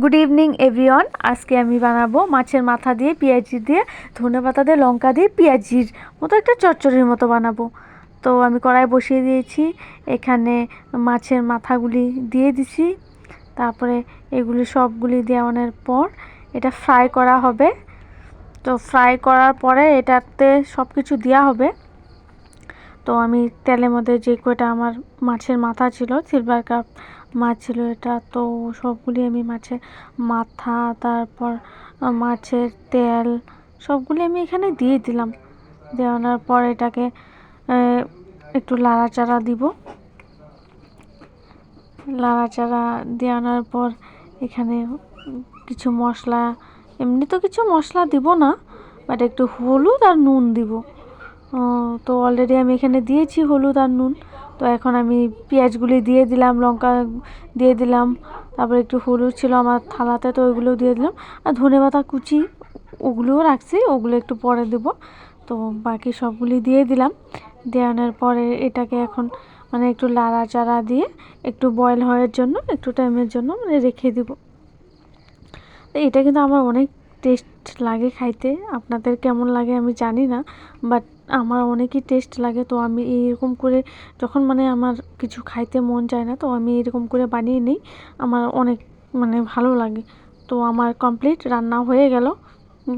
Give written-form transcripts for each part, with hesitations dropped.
Good evening everyone. আজকে আমি বানাবো মাছের মাথা দিয়ে পেঁয়াজি দিয়ে ধনেপাতা দিয়ে লঙ্কা দিয়ে পেঁয়াজির মতো একটা চচ্চড়ির মতো বানাবো। তো আমি কড়াই বসিয়ে দিয়েছি, এখানে মাছের মাথাগুলি দিয়ে দিছি, তারপরে এগুলি সবগুলি দেওয়ানোর পর এটা ফ্রাই করা হবে। তো ফ্রাই করার পরে এটাতে সব কিছু দেওয়া হবে। তো আমি তেলের মধ্যে যে কয়টা আমার মাছের মাথা ছিল, সিলভার কাপ মাছ ছিল এটা, তো সবগুলি আমি মাছের মাথা, তারপর মাছের তেল সবগুলি আমি এখানে দিয়ে দিলাম। দেওয়ানোর পর এটাকে একটু লাড়াচাড়া দিব। লাড়াচাড়া দেওয়ানোর পর এখানে কিছু মশলা, এমনি তো কিছু মশলা দিব না, বাট একটু হলুদ আর নুন দিব। তো অলরেডি আমি এখানে দিয়েছি হলুদ আর নুন। তো এখন আমি পেঁয়াজগুলি দিয়ে দিলাম, লঙ্কা দিয়ে দিলাম, তারপর একটু হলুদ ছিল আমার থালাতে, তো ওইগুলোও দিয়ে দিলাম। আর ধনেপাতা কুচি ওগুলোও রাখছি, ওগুলো একটু পরে দেব। তো বাকি সবগুলি দিয়ে দিলাম। দেওয়ানোর পরে এটাকে এখন মানে একটু লাড়াচাড়া দিয়ে একটু বয়েল হওয়ার জন্য একটু টাইমের জন্য মানে রেখে দেব। এটা কিন্তু আমার অনেক টেস্ট লাগে খাইতে। আপনাদের কেমন লাগে আমি জানি না, বাট আমার অনেকই টেস্ট লাগে। তো আমি এইরকম করে যখন মানে আমার কিছু খাইতে মন চায় না, তো আমি এরকম করে বানিয়ে নিই, আমার অনেক মানে ভালো লাগে। তো আমার কমপ্লিট রান্না হয়ে গেল।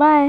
বাই।